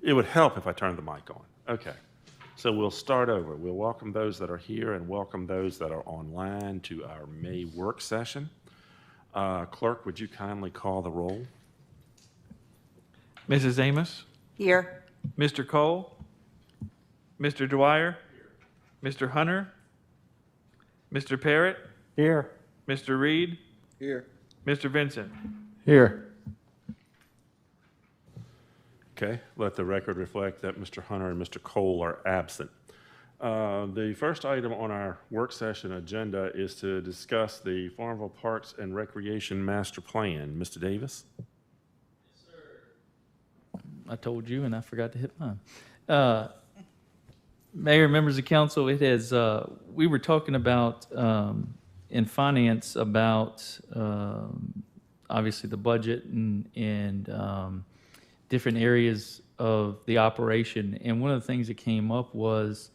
It would help if I turned the mic on. Okay. So we'll start over. We'll welcome those that are here and welcome those that are online to our May work session. Clerk, would you kindly call the roll? Mrs. Amos? Here. Mr. Cole? Mr. Dwyer? Mr. Hunter? Mr. Parrott? Here. Mr. Reed? Here. Mr. Vincent? Here. Okay, let the record reflect that Mr. Hunter and Mr. Cole are absent. The first item on our work session agenda is to discuss the Farmville Parks and Recreation Master Plan. Mr. Davis? Yes, sir. I told you and I forgot to hit mine. Mayor, members of council, it has, we were talking about in finance about obviously the budget and different areas of the operation. And one of the things that came up was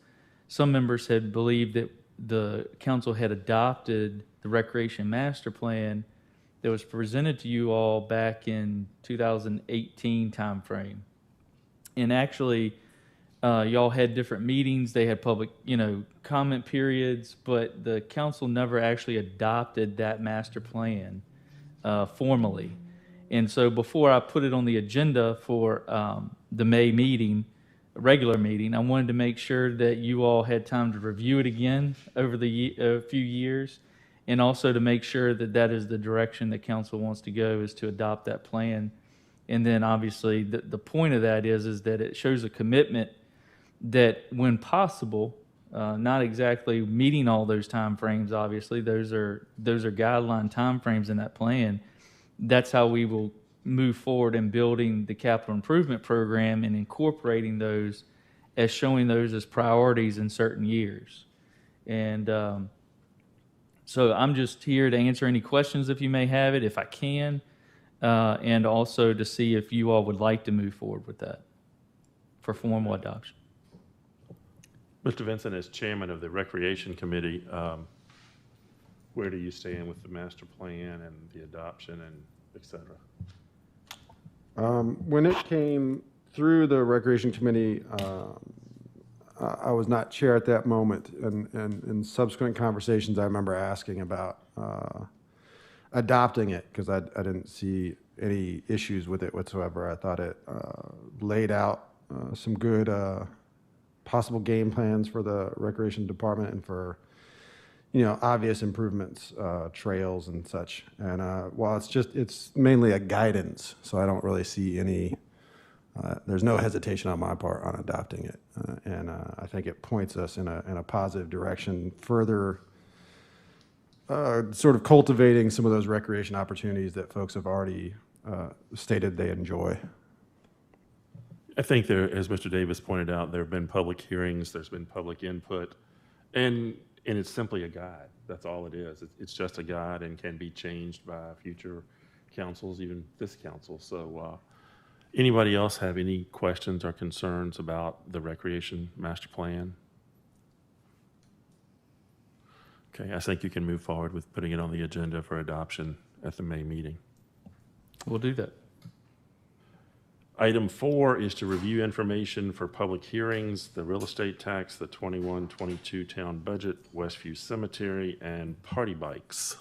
some members had believed that the council had adopted the Recreation Master Plan that was presented to you all back in 2018 timeframe. And actually, y'all had different meetings. They had public, comment periods, but the council never actually adopted that master plan formally. And so before I put it on the agenda for the May meeting, regular meeting, I wanted to make sure that you all had time to review it again over the few years, and also to make sure that that is the direction that council wants to go, is to adopt that plan. And then obviously the point of that is that it shows a commitment that when possible, not exactly meeting all those time frames, obviously those are guideline time frames in that plan. That's how we will move forward in building the capital improvement program and incorporating those as showing those as priorities in certain years. And so I'm just here to answer any questions if you may have it, if I can, and also to see if you all would like to move forward with that for formal adoption. Mr. Vincent, as chairman of the Recreation Committee, where do you stand with the master plan and the adoption and et cetera? When it came through the Recreation Committee, I was not chair at that moment, and in subsequent conversations I remember asking about adopting it because I didn't see any issues with it whatsoever. I thought it laid out some good possible game plans for the Recreation Department and for obvious improvements, trails and such. And while it's mainly a guidance, so I don't really see any, there's no hesitation on my part on adopting it. And I think it points us in a positive direction, further sort of cultivating some of those recreation opportunities that folks have already stated they enjoy. I think there, as Mr. Davis pointed out, there have been public hearings, there's been public input, and it's simply a guide. That's all it is. It's just a guide and can be changed by future councils, even this council. So anybody else have any questions or concerns about the Recreation Master Plan? Okay, I think you can move forward with putting it on the agenda for adoption at the May meeting. We'll do that. Item 4 is to review information for public hearings, the real estate tax, the 21-22 town budget, Westview Cemetery, and party bikes.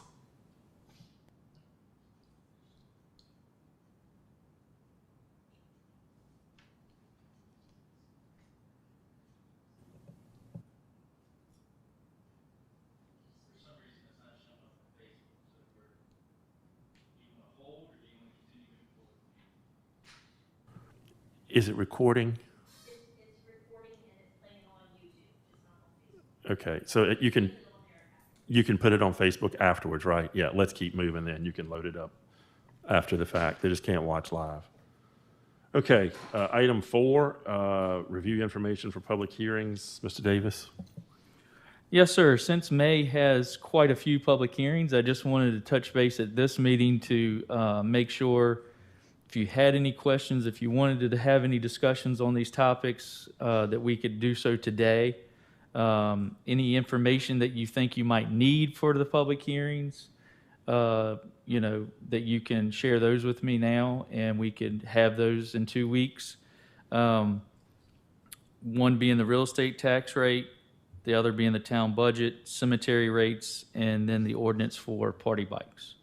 Is it recording? It's recording and it's playing on YouTube. It's not on Facebook. Okay, so you can put it on Facebook afterwards, right? Yeah, let's keep moving then. You can load it up after the fact. They just can't watch live. Okay, item 4, review information for public hearings. Mr. Davis? Yes, sir. Since May has quite a few public hearings, I just wanted to touch base at this meeting to make sure if you had any questions, if you wanted to have any discussions on these topics, that we could do so today. Any information that you think you might need for the public hearings, that you can share those with me now, and we could have those in 2 weeks. One being the real estate tax rate, the other being the town budget, cemetery rates, and then the ordinance for party bikes.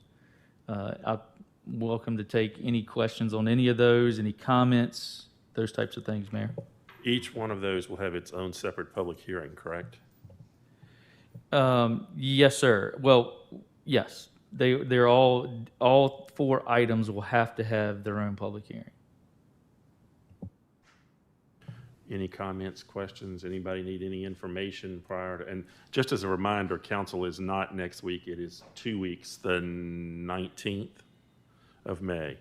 I'm welcome to take any questions on any of those, any comments, those types of things, Mayor. Each one of those will have its own separate public hearing, correct? Yes, sir. Well, yes, they're all four items will have to have their own public hearing. Any comments, questions? Anybody need any information prior to? And just as a reminder, council is not next week. It is 2 weeks, the 19th of May.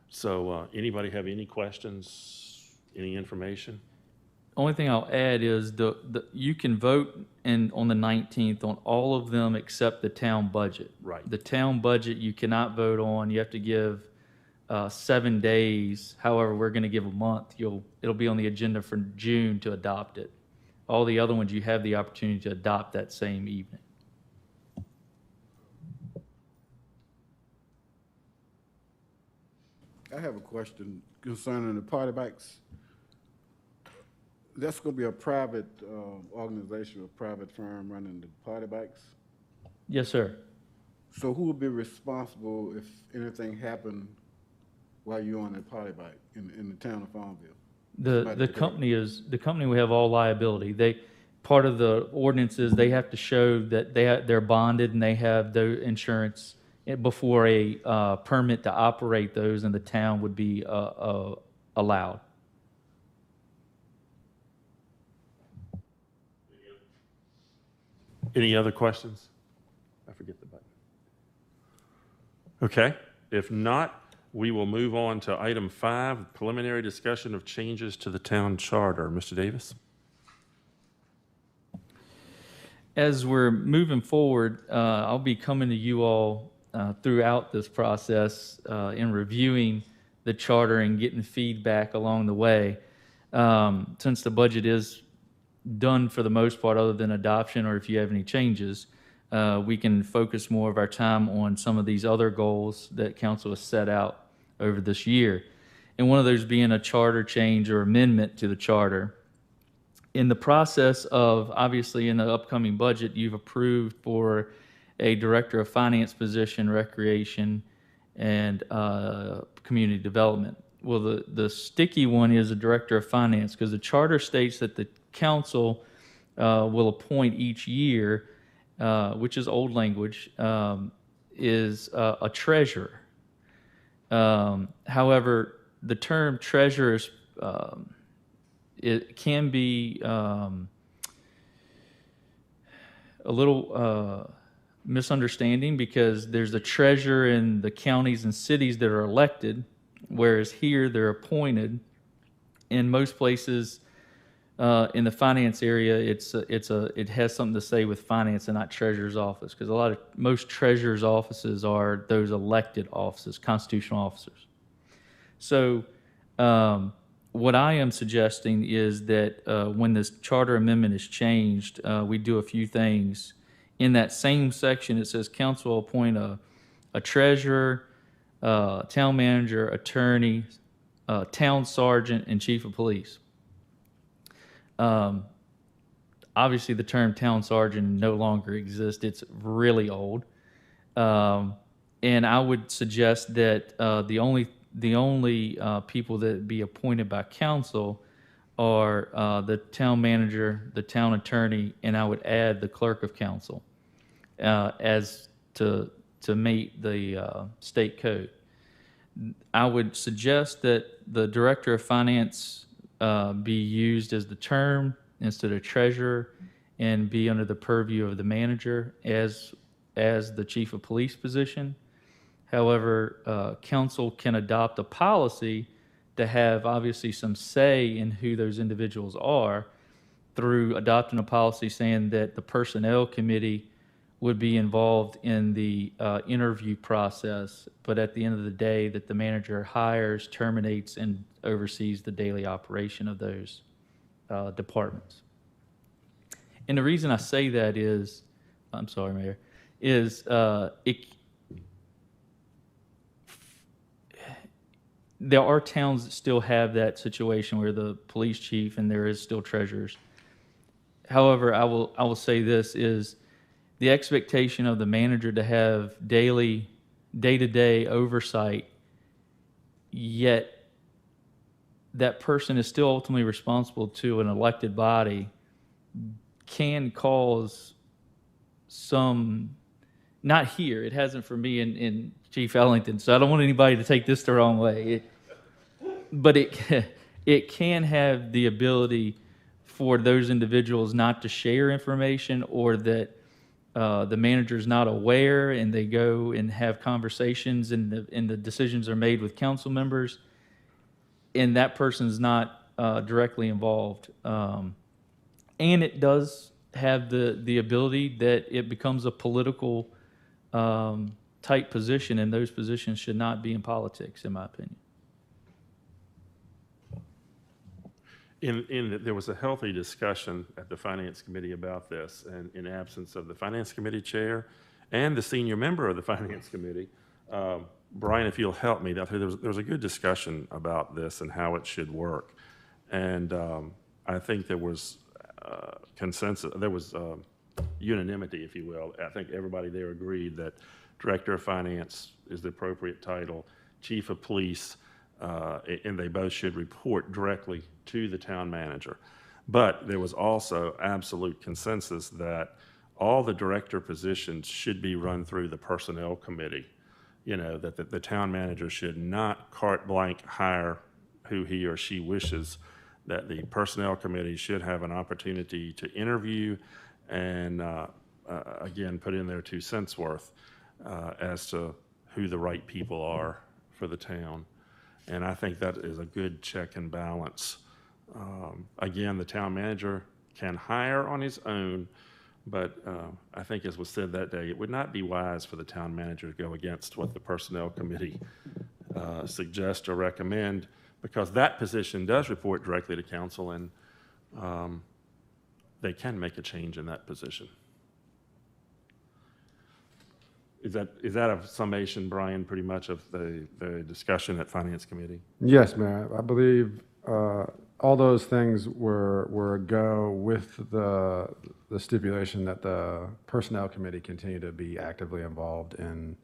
So anybody have any questions, any information? Only thing I'll add is you can vote on the 19th on all of them except the town budget. Right. The town budget you cannot vote on. You have to give 7 days. However, we're going to give a month. It'll be on the agenda for June to adopt it. All the other ones you have the opportunity to adopt that same evening. I have a question concerning the party bikes. That's going to be a private organization, a private firm running the party bikes. Yes, sir. So who would be responsible if anything happened while you're on that party bike in the town of Farmville? The company will have all liability. Part of the ordinance is they have to show that they're bonded and they have the insurance before a permit to operate those, and the town would be allowed. Any other questions? I forget the button. Okay. If not, we will move on to item 5, preliminary discussion of changes to the town charter. Mr. Davis? As we're moving forward, I'll be coming to you all throughout this process in reviewing the charter and getting feedback along the way. Since the budget is done for the most part other than adoption, or if you have any changes, we can focus more of our time on some of these other goals that council has set out over this year. And one of those being a charter change or amendment to the charter. In the process of, obviously in the upcoming budget, you've approved for a director of finance position, recreation, and community development. Well, the sticky one is a director of finance, because the charter states that the council will appoint each year, which is old language, is a treasurer. However, the term treasurer is, it can be a little misunderstanding, because there's a treasurer in the counties and cities that are elected, whereas here they're appointed. In most places in the finance area, it has something to say with finance and not treasurer's office, because most treasurer's offices are those elected offices, constitutional officers. So what I am suggesting is that when this charter amendment is changed, we do a few things. In that same section, it says council will appoint a treasurer, town manager, attorney, town sergeant, and chief of police. Obviously, the term town sergeant no longer exists. It's really old. And I would suggest that the only people that be appointed by council are the town manager, the town attorney, and I would add the clerk of council as to meet the state code. I would suggest that the director of finance be used as the term instead of treasurer, and be under the purview of the manager as the chief of police position. However, council can adopt a policy to have obviously some say in who those individuals are through adopting a policy saying that the personnel committee would be involved in the interview process, but at the end of the day that the manager hires, terminates, and oversees the daily operation of those departments. And the reason I say that is, I'm sorry, Mayor, is there are towns that still have that situation where the police chief and there is still treasurers. However, I will say this is the expectation of the manager to have day-to-day oversight, yet that person is still ultimately responsible to an elected body, can cause some, not here, it hasn't for me in Chief Ellington, so I don't want anybody to take this the wrong way. But it can have the ability for those individuals not to share information, or that the manager's not aware and they go and have conversations and the decisions are made with council members and that person's not directly involved. And it does have the ability that it becomes a political type position, and those positions should not be in politics, in my opinion. There was a healthy discussion at the Finance Committee about this, and in absence of the Finance Committee chair and the senior member of the Finance Committee, Brian, if you'll help me, there was a good discussion about this and how it should work. And I think there was consensus, there was unanimity, if you will. I think everybody there agreed that Director of Finance is the appropriate title, Chief of Police, and they both should report directly to the town manager. But there was also absolute consensus that all the director positions should be run through the Personnel Committee. You know, that the town manager should not carte blanche hire who he or she wishes, that the Personnel Committee should have an opportunity to interview and, again, put in their 2 cents worth as to who the right people are for the town. And I think that is a good check and balance. Again, the town manager can hire on his own, but I think, as was said that day, it would not be wise for the town manager to go against what the Personnel Committee suggests or recommend, because that position does report directly to council, and they can make a change in that position. Is that a summation, Brian, pretty much of the discussion at Finance Committee? Yes, Mayor. I believe all those things were a go, with the stipulation that the Personnel Committee continue to be actively involved in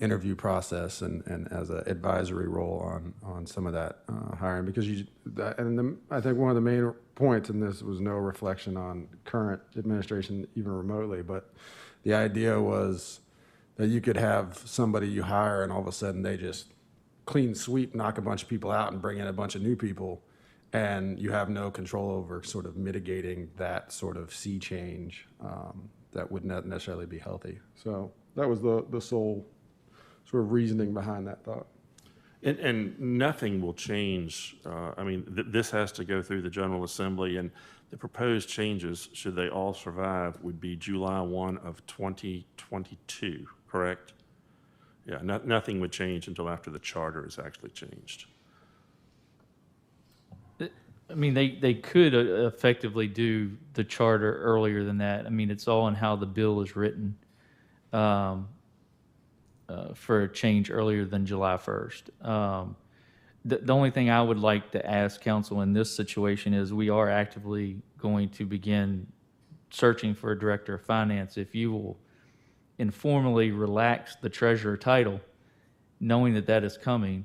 interview process and as an advisory role on some of that hiring, because I think one of the main points in this was no reflection on current administration even remotely, but the idea was that you could have somebody you hire and all of a sudden they just clean sweep, knock a bunch of people out and bring in a bunch of new people, and you have no control over sort of mitigating that sort of sea change that would not necessarily be healthy. So that was the sole sort of reasoning behind that thought. And nothing will change. I mean, this has to go through the General Assembly, and the proposed changes, should they all survive, would be July 1 of 2022, correct? Yeah, nothing would change until after the charter is actually changed. I mean, they could effectively do the charter earlier than that. I mean, it's all in how the bill is written for a change earlier than July 1st. The only thing I would like to ask council in this situation is, we are actively going to begin searching for a director of finance. If you will informally relax the treasurer title, knowing that that is coming,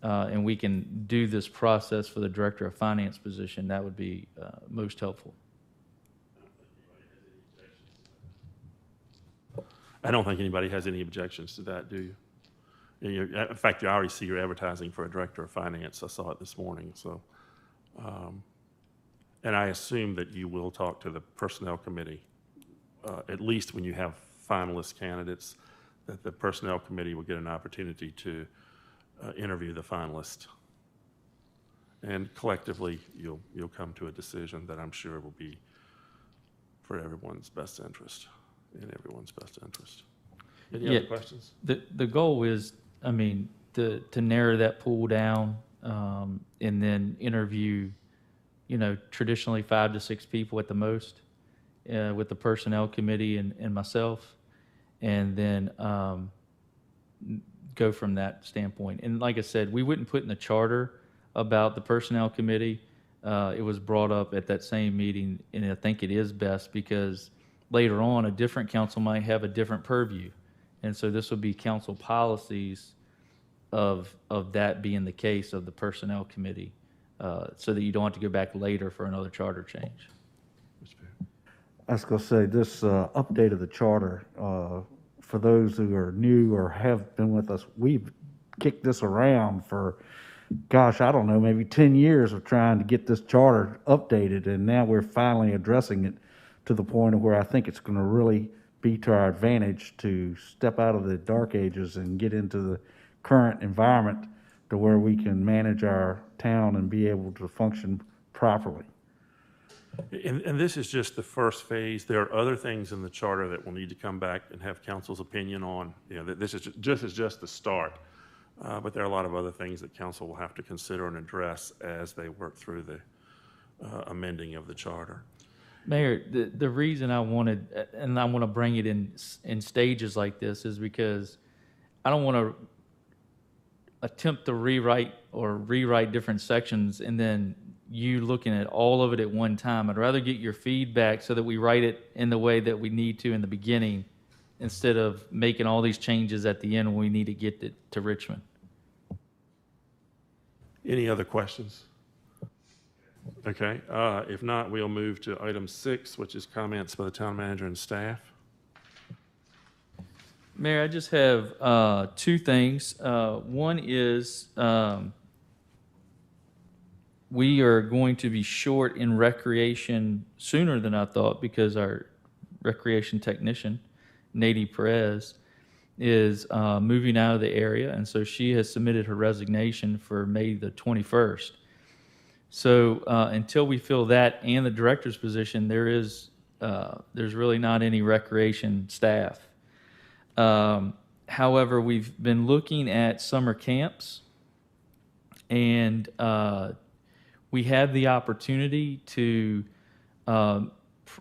and we can do this process for the director of finance position, that would be most helpful. I don't think anybody has any objections to that, do you? In fact, I already see you're advertising for a director of finance. I saw it this morning. So, and I assume that you will talk to the Personnel Committee, at least when you have finalist candidates, that the Personnel Committee will get an opportunity to interview the finalist. And collectively, you'll come to a decision that I'm sure will be for everyone's best interest, in everyone's best interest. Any other questions? The goal is, I mean, to narrow that pool down, and then interview, traditionally 5 to 6 people at the most, with the Personnel Committee and myself, and then go from that standpoint. And like I said, we wouldn't put in the charter about the personnel committee. It was brought up at that same meeting, and I think it is best because later on, a different council might have a different purview. And so this would be council policies of that being the case of the personnel committee, so that you don't have to go back later for another charter change. I was going to say, this update of the charter, for those who are new or have been with us, we've kicked this around for, gosh, I don't know, maybe 10 years of trying to get this charter updated, and now we're finally addressing it to the point of where I think it's going to really be to our advantage to step out of the dark ages and get into the current environment to where we can manage our town and be able to function properly. And this is just the first phase. There are other things in the charter that will need to come back and have council's opinion on. You know, that this is just the start. But there are a lot of other things that council will have to consider and address as they work through the amending of the charter. Mayor, the reason I wanted, and I want to bring it in stages like this, is because I don't want to attempt to rewrite different sections and then you looking at all of it at one time. I'd rather get your feedback so that we write it in the way that we need to in the beginning instead of making all these changes at the end when we need to get it to Richmond. Any other questions? Okay, if not, we'll move to item 6, which is comments by the town manager and staff. Mayor, I just have two things. One is we are going to be short in recreation sooner than I thought because our recreation technician, Nadie Perez, is moving out of the area, and so she has submitted her resignation for May the 21st. So until we fill that and the director's position, there's really not any recreation staff. However, we've been looking at summer camps, and we have the opportunity to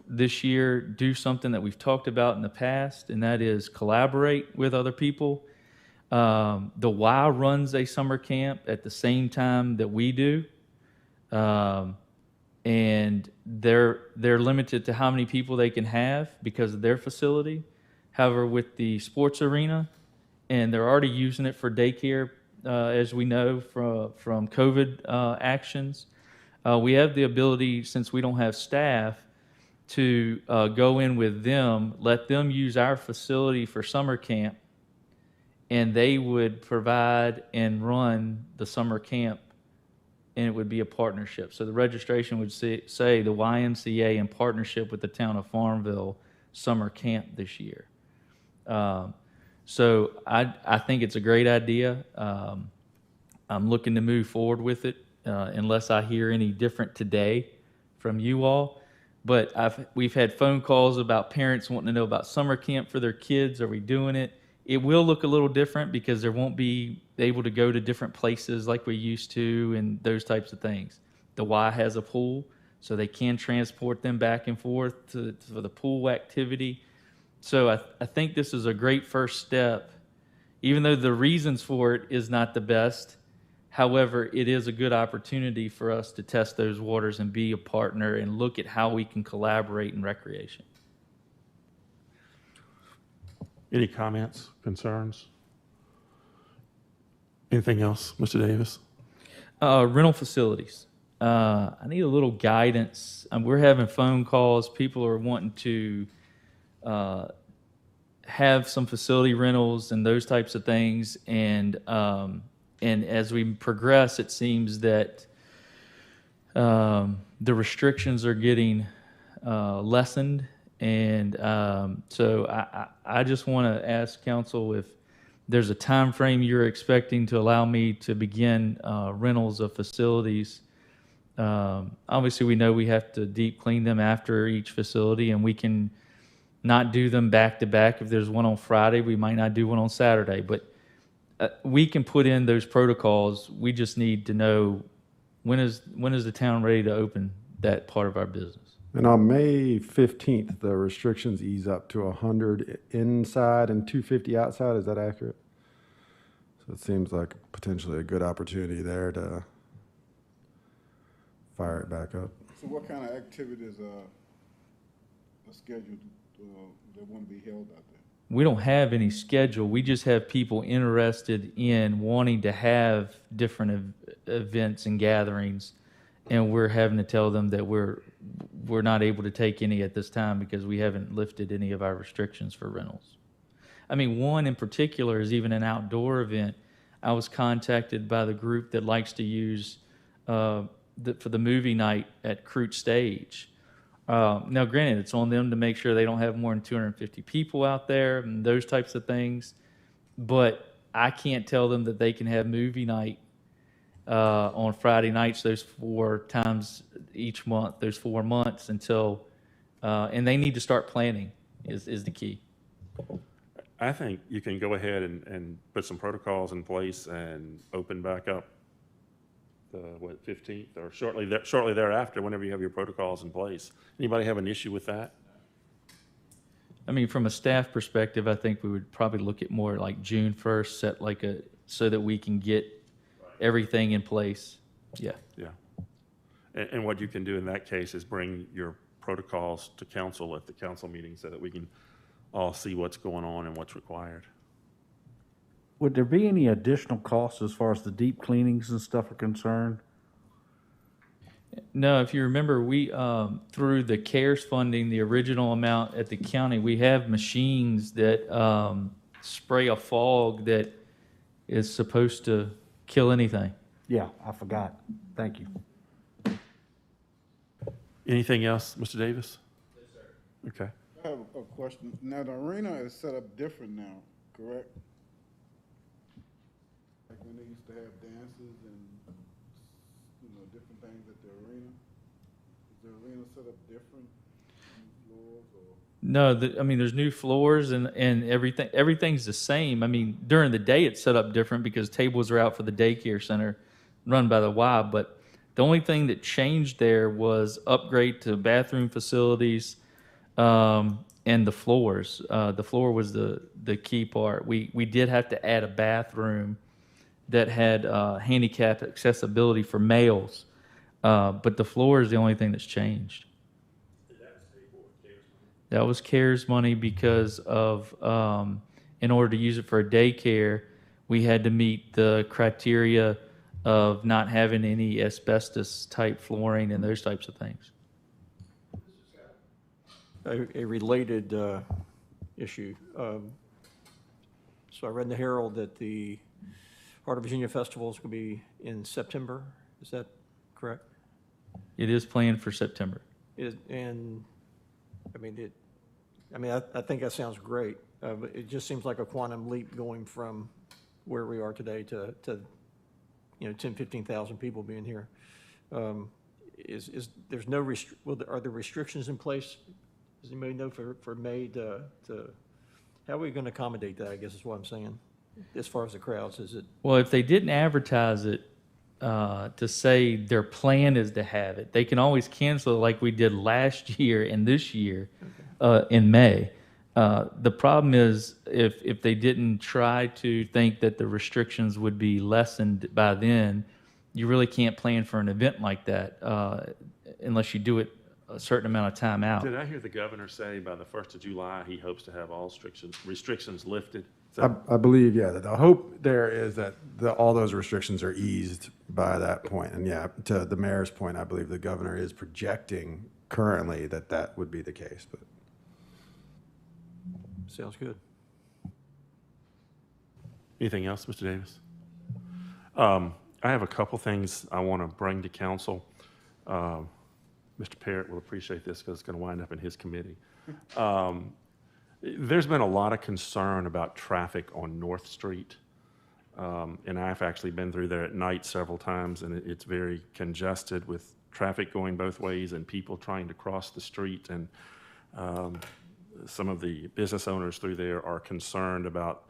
this year do something that we've talked about in the past, and that is collaborate with other people. The Y runs a summer camp at the same time that we do. And they're limited to how many people they can have because of their facility. However, with the sports arena, and they're already using it for daycare, as we know from COVID actions, we have the ability, since we don't have staff, to go in with them, let them use our facility for summer camp, and they would provide and run the summer camp, and it would be a partnership. So the registration would say the YMCA in partnership with the town of Farmville summer camp this year. So I think it's a great idea. I'm looking to move forward with it unless I hear any different today from you all. But we've had phone calls about parents wanting to know about summer camp for their kids. Are we doing it? It will look a little different because there won't be able to go to different places like we used to and those types of things. The Y has a pool, so they can transport them back and forth for the pool activity. So I think this is a great first step, even though the reasons for it is not the best. However, it is a good opportunity for us to test those waters and be a partner and look at how we can collaborate in recreation. Any comments, concerns? Anything else, Mr. Davis? Rental facilities. I need a little guidance. We're having phone calls. People are wanting to have some facility rentals and those types of things. And as we progress, it seems that the restrictions are getting lessened. And so I just want to ask council if there's a time frame you're expecting to allow me to begin rentals of facilities. Obviously, we know we have to deep clean them after each facility, and we can not do them back to back. If there's one on Friday, we might not do one on Saturday. But we can put in those protocols. We just need to know when is the town ready to open that part of our business. And on May 15th, the restrictions ease up to 100 inside and 250 outside. Is that accurate? So it seems like potentially a good opportunity there to fire it back up. So what kind of activities are scheduled that want to be held out there? We don't have any schedule. We just have people interested in wanting to have different events and gatherings, and we're having to tell them that we're not able to take any at this time because we haven't lifted any of our restrictions for rentals. I mean, one in particular is even an outdoor event. I was contacted by the group that likes to use for the movie night at Crute Stage. Now, granted, it's on them to make sure they don't have more than 250 people out there and those types of things. But I can't tell them that they can have movie night on Friday nights those 4 times each month, those 4 months until, and they need to start planning is the key. I think you can go ahead and put some protocols in place and open back up the 15th or shortly thereafter, whenever you have your protocols in place. Anybody have an issue with that? I mean, from a staff perspective, I think we would probably look at more like June 1st, set like so that we can get everything in place. Yeah. Yeah. And what you can do in that case is bring your protocols to council at the council meeting so that we can all see what's going on and what's required. Would there be any additional costs as far as the deep cleanings and stuff are concerned? No, if you remember, we, through the CARES funding, the original amount at the county, we have machines that spray a fog that is supposed to kill anything. Yeah, I forgot. Thank you. Anything else, Mr. Davis? Yes, sir. Okay. I have a question. Now, the arena is set up different now, correct? Like when they used to have dances and, different things at the arena? Is the arena set up different floors or? No, I mean, there's new floors and everything. Everything's the same. I mean, during the day it's set up different because tables are out for the daycare center run by the Y. But the only thing that changed there was upgrade to bathroom facilities and the floors. The floor was the key part. We did have to add a bathroom that had handicap accessibility for males, but the floor is the only thing that's changed. That was CARES money because of, in order to use it for a daycare, we had to meet the criteria of not having any asbestos type flooring and those types of things. A related issue. So I read in the Herald that the Heart of Virginia Festival is going to be in September. Is that correct? It is planned for September. And I think that sounds great. But it just seems like a quantum leap going from where we are today to 10, 15,000 people being here. There's no are there restrictions in place? Does anybody know for May to how are we going to accommodate that? I guess is what I'm saying. As far as the crowds, is it? Well, if they didn't advertise it to say their plan is to have it, they can always cancel it like we did last year and this year in May. The problem is if they didn't try to think that the restrictions would be lessened by then, you really can't plan for an event like that unless you do it a certain amount of time out. Did I hear the governor say by the 1st of July he hopes to have all restrictions lifted? I believe, yeah, that the hope there is that all those restrictions are eased by that point. And yeah, to the mayor's point, I believe the governor is projecting currently that would be the case. But Sounds good. Anything else, Mr. Davis? I have a couple things I want to bring to council. Mr. Parrott will appreciate this because it's going to wind up in his committee. There's been a lot of concern about traffic on North Street. And I've actually been through there at night several times, and it's very congested with traffic going both ways and people trying to cross the street. And some of the business owners through there are concerned about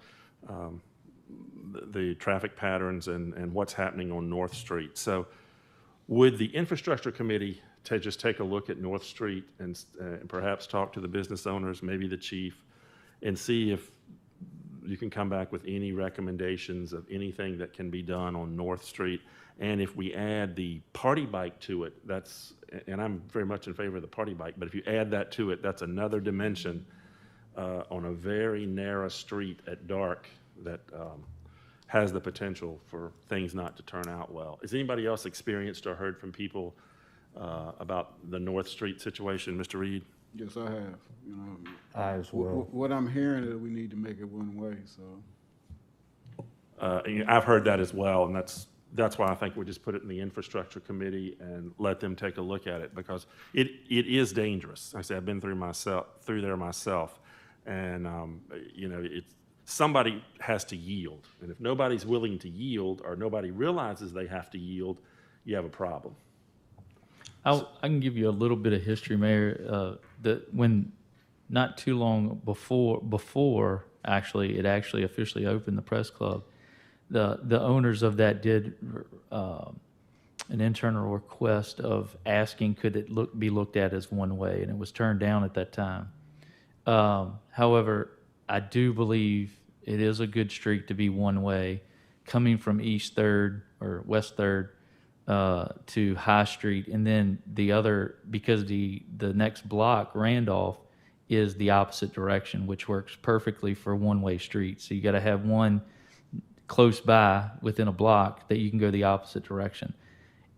the traffic patterns and what's happening on North Street. So would the infrastructure committee just take a look at North Street and perhaps talk to the business owners, maybe the chief, and see if You can come back with any recommendations of anything that can be done on North Street. And if we add the party bike to it, and I'm very much in favor of the party bike, but if you add that to it, that's another dimension on a very narrow street at dark that has the potential for things not to turn out well. Has anybody else experienced or heard from people about the North Street situation, Mr. Reed? Yes, I have, you know. I as well. What I'm hearing is we need to make it one way, so. I've heard that as well, and that's why I think we just put it in the infrastructure committee and let them take a look at it, because it is dangerous. Like I said, I've been through there myself, and you know, somebody has to yield, and if nobody's willing to yield or nobody realizes they have to yield, you have a problem. I can give you a little bit of history, Mayor. When not too long before actually it actually officially opened, the press club, the owners of that did an internal request of asking could it be looked at as one way, and it was turned down at that time. However, I do believe it is a good street to be one way, coming from East 3rd or West 3rd to High Street, and then the other, because the next block, Randolph, is the opposite direction, which works perfectly for one-way streets. So you got to have one close by within a block that you can go the opposite direction.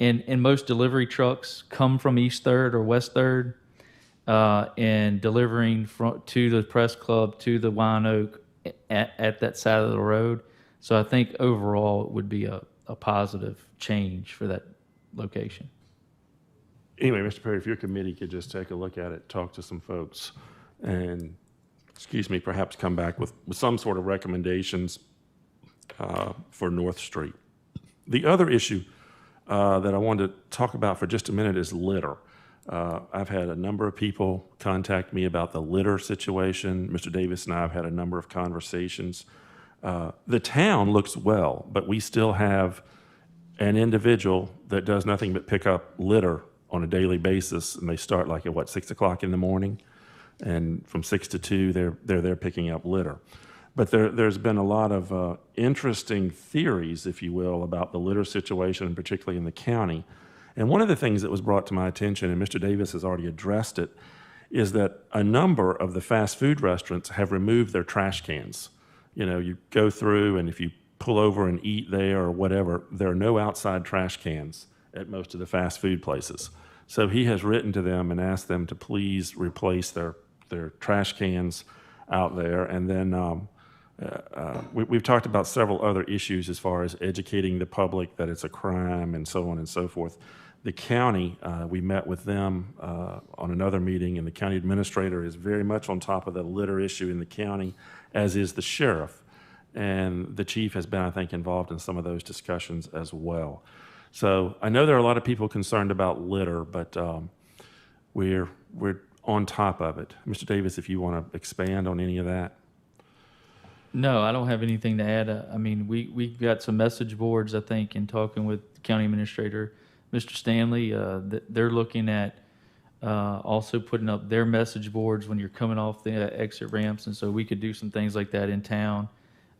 And most delivery trucks come from East 3rd or West 3rd, and delivering to the press club, to the Wine Oak at that side of the road. So I think overall it would be a positive change for that location. Anyway, Mr. Perry, if your committee could just take a look at it, talk to some folks, and, perhaps come back with some sort of recommendations for North Street. The other issue that I wanted to talk about for just a minute is litter. I've had a number of people contact me about the litter situation. Mr. Davis and I have had a number of conversations. The town looks well, but we still have an individual that does nothing but pick up litter on a daily basis, and they start like at 6 o'clock in the morning, and from 6 to 2 they're there picking up litter. But there's been a lot of interesting theories, if you will, about the litter situation, particularly in the county. And one of the things that was brought to my attention, and Mr. Davis has already addressed it, is that a number of the fast food restaurants have removed their trash cans. You know, you go through, and if you pull over and eat there or whatever, there are no outside trash cans at most of the fast food places. So he has written to them and asked them to please replace their trash cans out there. And then we've talked about several other issues as far as educating the public that it's a crime and so on and so forth. The county, we met with them on another meeting, and the county administrator is very much on top of the litter issue in the county, as is the sheriff. And the chief has been, I think, involved in some of those discussions as well. So I know there are a lot of people concerned about litter, but we're on top of it. Mr. Davis, if you want to expand on any of that. No, I don't have anything to add. I mean, we've got some message boards, I think, in talking with the county administrator, Mr. Stanley. They're looking at also putting up their message boards when you're coming off the exit ramps. And so we could do some things like that in town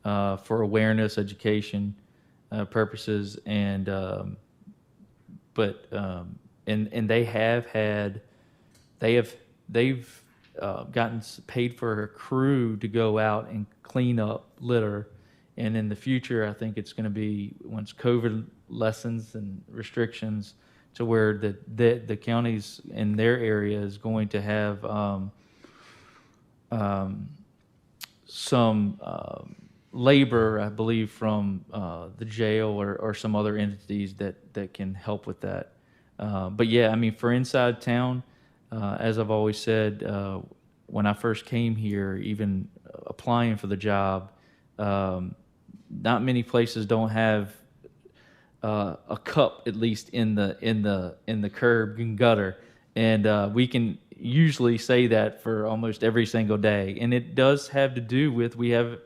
for awareness, education purposes. And they've gotten paid for a crew to go out and clean up litter. And in the future, I think it's going to be, once COVID lessens and restrictions, to where the counties in their area is going to have some labor, I believe, from the jail or some other entities that can help with that. But yeah, I mean, for inside town, as I've always said, when I first came here, even applying for the job, not many places don't have a cup, at least in the curb and gutter, and we can usually say that for almost every single day. And it does have to do with we have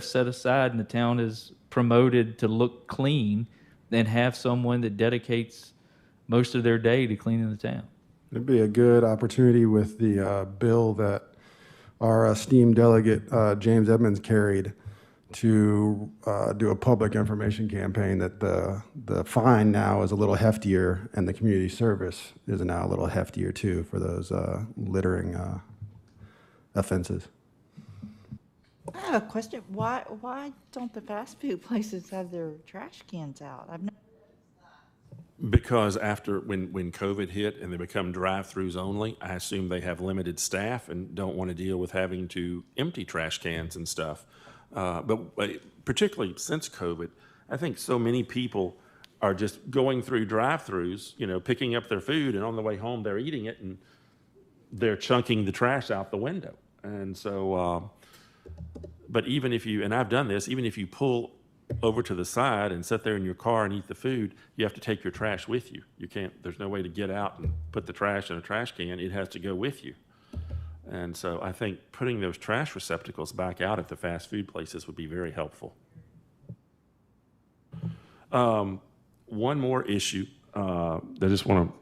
set aside, and the town is promoted to look clean and have someone that dedicates most of their day to cleaning the town. It'd be a good opportunity with the bill that our esteemed delegate, James Edmonds, carried to do a public information campaign that the fine now is a little heftier and the community service is now a little heftier too for those littering offenses. I have a question. Why don't the fast food places have their trash cans out? I've never. Because after, when COVID hit and they become drive-throughs only, I assume they have limited staff and don't want to deal with having to empty trash cans and stuff. But particularly since COVID, I think so many people are just going through drive-throughs, you know, picking up their food, and on the way home they're eating it and they're chunking the trash out the window. And so, but even if you, and I've done this, even if you pull over to the side and sit there in your car and eat the food, you have to take your trash with you. You can't, there's no way to get out and put the trash in a trash can. It has to go with you. And so I think putting those trash receptacles back out at the fast food places would be very helpful. One more issue that I just want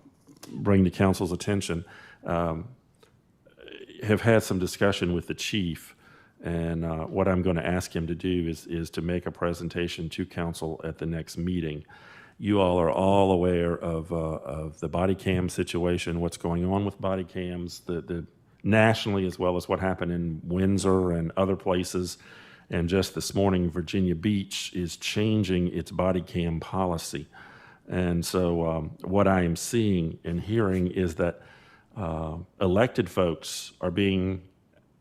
to bring to council's attention. Have had some discussion with the chief, and what I'm going to ask him to do is to make a presentation to council at the next meeting. You all are all aware of the body cam situation, what's going on with body cams, the nationally, as well as what happened in Windsor and other places. And just this morning, Virginia Beach is changing its body cam policy. And so what I am seeing and hearing is that elected folks are being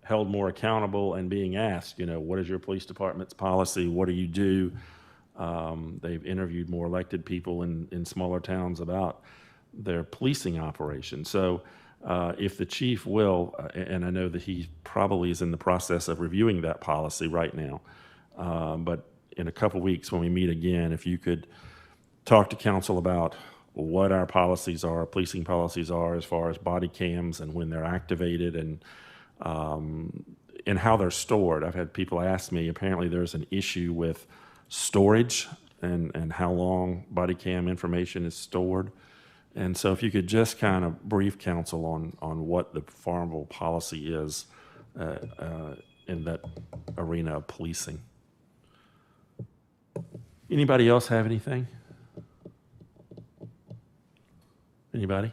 held more accountable and being asked, you know, what is your police department's policy? What do you do? They've interviewed more elected people in smaller towns about their policing operation. So if the chief will, and I know that he probably is in the process of reviewing that policy right now, but in a couple weeks when we meet again, if you could talk to council about what our policies are, policing policies are as far as body cams and when they're activated and how they're stored. I've had people ask me, apparently there's an issue with storage and how long body cam information is stored. And so if you could just kind of brief council on what the Farmville policy is in that arena of policing. Anybody else have anything? Anybody?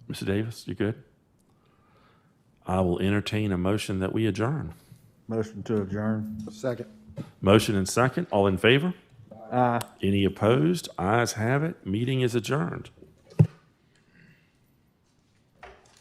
Mr. Davis, you good? I will entertain a motion that we adjourn. Motion to adjourn. Second. Motion and second. All in favor? Aye. Any opposed? Ayes have it. Meeting is adjourned.